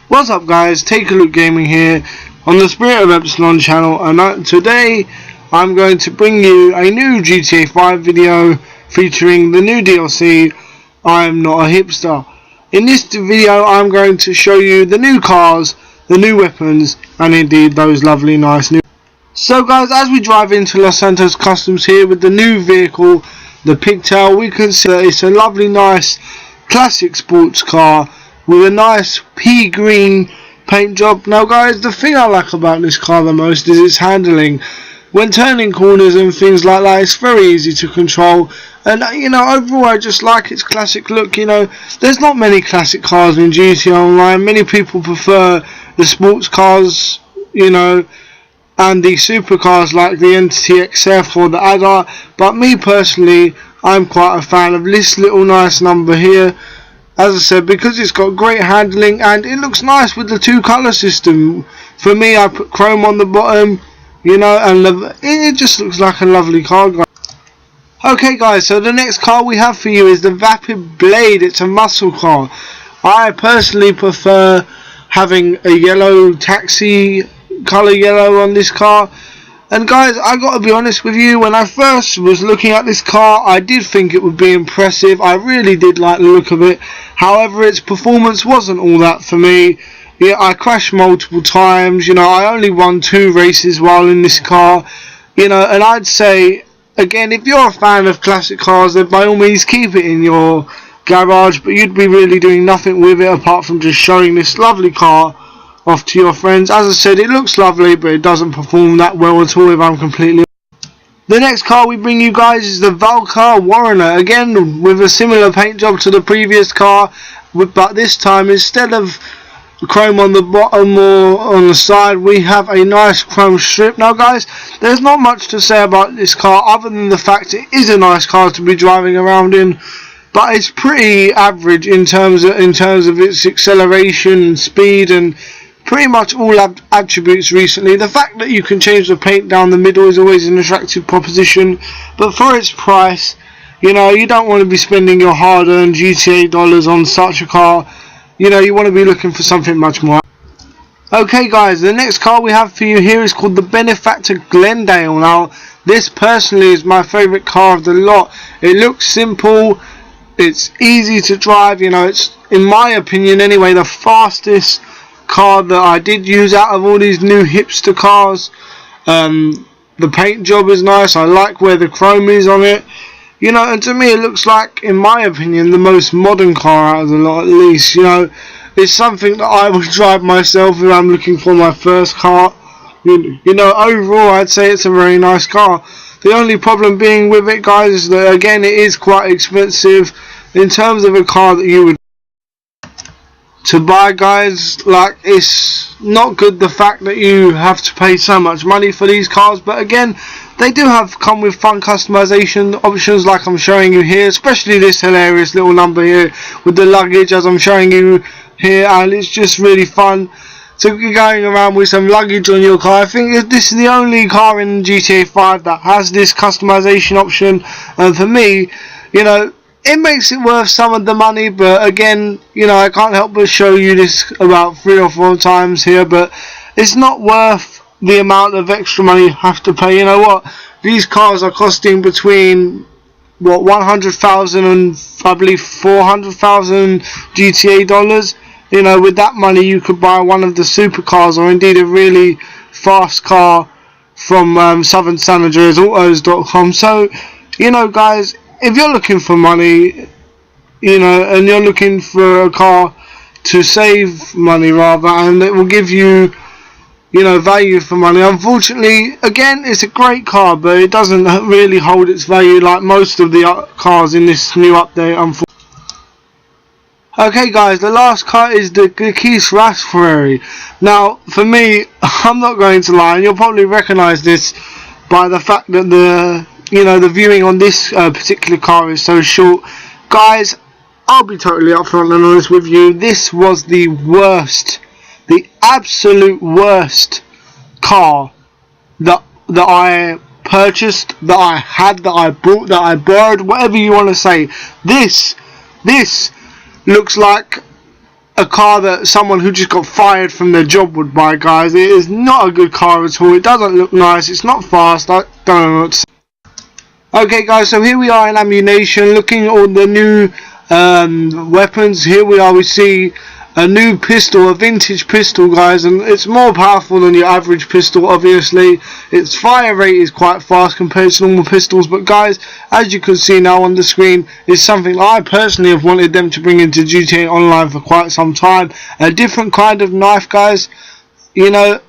What's up guys, Take a Look Gaming here on the Spirit of Epsilon channel, and today I'm going to bring you a new GTA 5 video featuring the new DLC, I'm Not a Hipster. In this video I'm going to show you the new cars, the new weapons, and indeed those lovely nice new... So guys, as we drive into Los Santos Customs here with the new vehicle, the Pigtail, we can see that it's a lovely nice classic sports car with a nice pea green paint job. Now guys, the thing I like about this car the most is its handling. When turning corners and things like that, it's very easy to control, and overall I just like its classic look. There's not many classic cars in GTA Online. Many people prefer the sports cars, and the supercars like the Entity XF or the Adar, but me personally, I'm quite a fan of this little nice number here. As I said, because it's got great handling and it looks nice with the two colour system. For me, I put chrome on the bottom, and it just looks like a lovely car, guys. Okay guys, so the next car we have for you is the Vapid Blade. It's a muscle car. I personally prefer having a yellow taxi colour yellow on this car. And guys, I gotta be honest with you, when I first was looking at this car, I did think it would be impressive. I really did like the look of it. However, its performance wasn't all that for me. Yeah, I crashed multiple times. I only won 2 races while in this car. And I'd say, again, if you're a fan of classic cars, then by all means keep it in your garage. But you'd be really doing nothing with it apart from just showing this lovely car off to your friends. As I said, it looks lovely, but it doesn't perform that well at all, if I'm completely honest. The next car we bring you guys is the Valcar Warrener, again with a similar paint job to the previous car, but this time instead of chrome on the bottom or on the side, we have a nice chrome strip. Now guys, there's not much to say about this car other than the fact it is a nice car to be driving around in, but it's pretty average in terms of its acceleration, speed, and pretty much all attributes recently. The fact that you can change the paint down the middle is always an attractive proposition, but for its price, you don't want to be spending your hard-earned GTA dollars on such a car. You want to be looking for something much more. Okay guys, the next car we have for you here is called the Benefactor Glendale. Now this personally is my favourite car of the lot. It looks simple, it's easy to drive, it's, in my opinion anyway, the fastest car that I did use out of all these new hipster cars. The paint job is nice. I like where the chrome is on it, and to me it looks like, in my opinion, the most modern car out of the lot, at least. It's something that I would drive myself if I'm looking for my first car. Overall I'd say it's a very nice car. The only problem being with it, guys, is that again it is quite expensive in terms of a car that you would to buy, guys. Like, it's not good the fact that you have to pay so much money for these cars, but again, they do come with fun customization options like I'm showing you here, especially this hilarious little number here with the luggage as I'm showing you here, and it's just really fun to be going around with some luggage on your car. I think this is the only car in GTA 5 that has this customization option, and for me, it makes it worth some of the money. But again, I can't help but show you this about 3 or 4 times here, but it's not worth the amount of extra money you have to pay. These cars are costing between 100,000 and I believe 400,000 GTA dollars. With that money you could buy one of the supercars, or indeed a really fast car from Southern San Andreas Autos.com. So guys, if you're looking for money, and you're looking for a car to save money rather, and it will give you, value for money. Unfortunately, again, it's a great car, but it doesn't really hold its value like most of the cars in this new update, unfortunately. Okay guys, the last car is the Geki's Ferrari. Now, for me, I'm not going to lie, and you'll probably recognise this by the fact that the viewing on this particular car is so short. Guys, I'll be totally upfront and honest with you. This was the worst, the absolute worst car that I purchased, that I had, that I bought, that I borrowed, whatever you want to say. This looks like a car that someone who just got fired from their job would buy, guys. It is not a good car at all. It doesn't look nice. It's not fast. I don't know what to say. Okay, guys, so here we are in ammunition, looking at all the new weapons. Here we are, we see a new pistol, a vintage pistol, guys, and it's more powerful than your average pistol, obviously. Its fire rate is quite fast compared to normal pistols, but guys, as you can see now on the screen, it's something I personally have wanted them to bring into GTA Online for quite some time. A different kind of knife, guys, you know.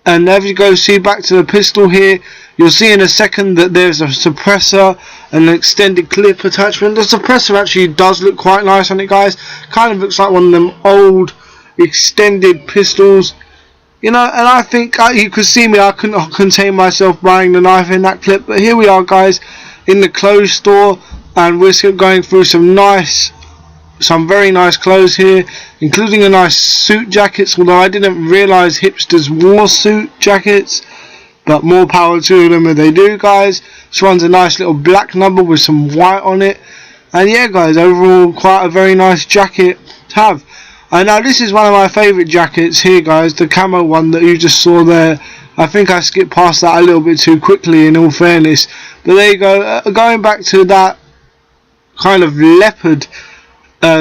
And as you go see back to the pistol here, you'll see in a second that there's a suppressor and an extended clip attachment. The suppressor actually does look quite nice on it, guys. Kind of looks like one of them old extended pistols, you know. And I think you could see me, I couldn't contain myself buying the knife in that clip. But here we are, guys, in the clothes store, and we're still going through some very nice clothes here, including a nice suit jackets, although I didn't realise hipsters wore suit jackets, but more power to them if they do, guys. This one's a nice little black number with some white on it, and yeah, guys, overall quite a very nice jacket to have. And now this is one of my favourite jackets here, guys, the camo one that you just saw there. I think I skipped past that a little bit too quickly, in all fairness, but there you go. Going back to that kind of leopard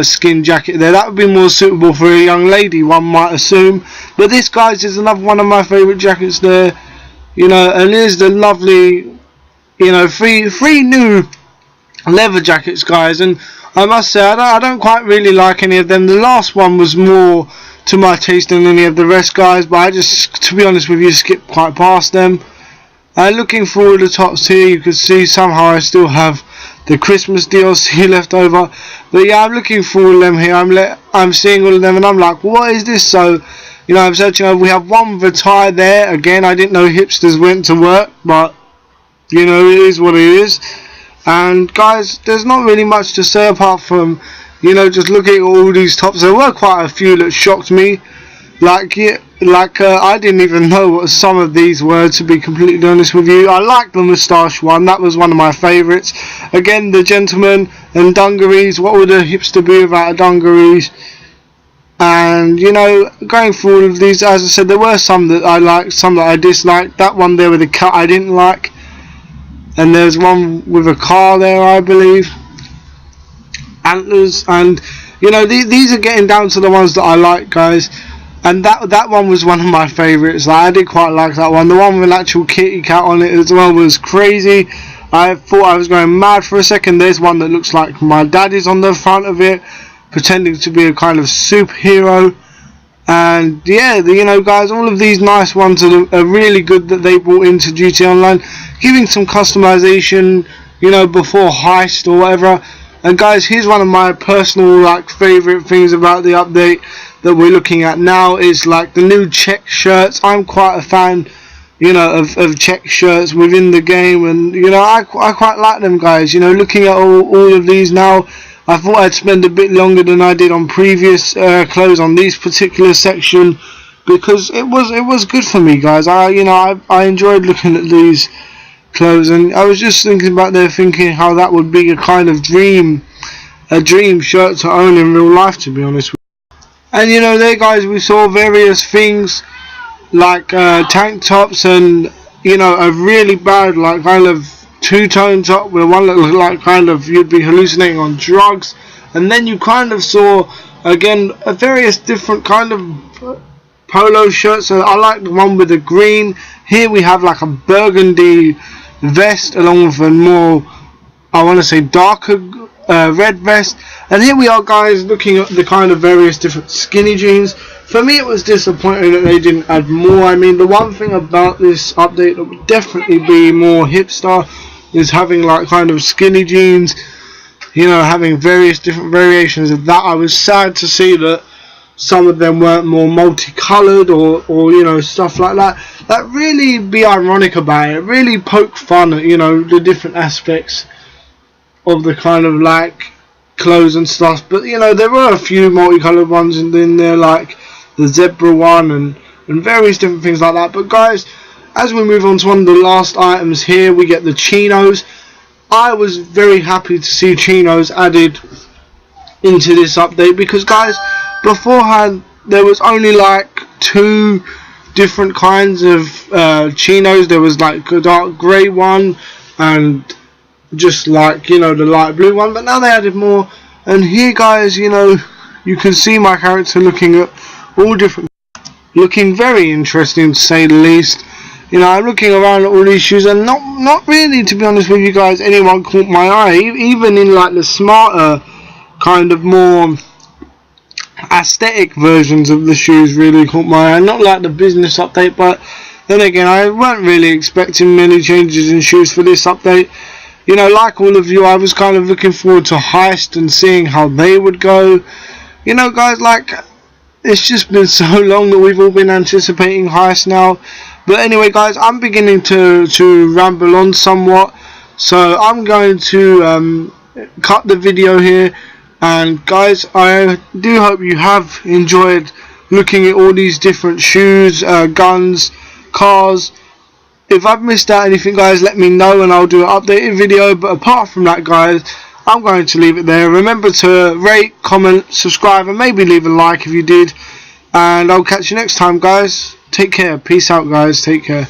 skin jacket there, that would be more suitable for a young lady, one might assume. But this, guys, is another one of my favourite jackets there, you know. And here's the lovely, you know, three new leather jackets, guys. And I must say, I don't quite really like any of them. The last one was more to my taste than any of the rest, guys, but I just, to be honest with you, skipped quite past them. And looking through the tops here, you can see somehow I still have the Christmas DLC left over. But yeah, I'm looking through all of them here. I'm seeing all of them, and I'm like, what is this? So, you know, I'm searching over. We have one with a tie there. Again, I didn't know hipsters went to work, but you know, it is what it is. And guys, there's not really much to say apart from, you know, just looking at all these tops. There were quite a few that shocked me. I didn't even know what some of these were, to be completely honest with you. I liked the moustache one. That was one of my favourites. Again, the gentleman and dungarees. What would a hipster be without a dungarees? And, you know, going through all of these, as I said, there were some that I liked, some that I disliked. That one there with the cut I didn't like. And there's one with a car there, I believe. Antlers. And, you know, these are getting down to the ones that I like, guys. And that one was one of my favourites. Like, I did quite like that one. The one with an actual kitty cat on it as well was crazy. I thought I was going mad for a second. There's one that looks like my daddy's on the front of it, pretending to be a kind of superhero. And yeah, you know, guys, all of these nice ones are really good that they brought into GTA Online, giving some customization, you know, before heist or whatever. And guys, here's one of my personal favourite things about the update that we're looking at now is like the new check shirts. I'm quite a fan, you know, of check shirts within the game, and you know, I quite like them, guys. You know, looking at all of these now, I thought I'd spend a bit longer than I did on previous clothes on these particular section, because it was good for me, guys. I enjoyed looking at these clothes, and I was just thinking about there, thinking how that would be a kind of dream shirt to own in real life, to be honest with you. And you know, there, guys, we saw various things like tank tops, and you know, a really bad kind of two-tone top with one that looked like kind of you'd be hallucinating on drugs. And then you kind of saw again a various different kind of polo shirts. So I like the one with the green. Here we have like a burgundy vest along with a more, I want to say, darker red vest. And here we are, guys, looking at the kind of various different skinny jeans. For me, it was disappointing that they didn't add more. I mean, the one thing about this update that would definitely be more hipster is having like kind of skinny jeans, you know, having various different variations of that. I was sad to see that some of them weren't more multicolored or you know, stuff like that. That really be ironic about it. Really poke fun at, you know, the different aspects of the kind of like clothes and stuff. But you know, there were a few multicolored ones in there, like the zebra one and various different things like that. But guys, as we move on to one of the last items here, we get the chinos. I was very happy to see chinos added into this update, because guys, beforehand there was only like 2 different kinds of chinos. There was like a dark grey one and just like, you know, the light blue one, but now they added more. And here guys, you know, you can see my character looking at all different, looking very interesting to say the least. You know, I'm looking around at all these shoes, and not really, to be honest with you guys, anyone caught my eye. Even in like the smarter, kind of more aesthetic versions of the shoes really caught my eye. Not like the business update, but then again, I weren't really expecting many changes in shoes for this update. You know, like all of you, I was kind of looking forward to Heist and seeing how they would go. You know guys, like, it's just been so long that we've all been anticipating Heist now. But anyway guys, I'm beginning to ramble on somewhat, so I'm going to cut the video here. And guys, I do hope you have enjoyed looking at all these different shoes, guns, cars. If I've missed out anything guys, let me know and I'll do an updated video. But apart from that guys, I'm going to leave it there. Remember to rate, comment, subscribe, and maybe leave a like if you did. And I'll catch you next time guys. Take care. Peace out guys. Take care.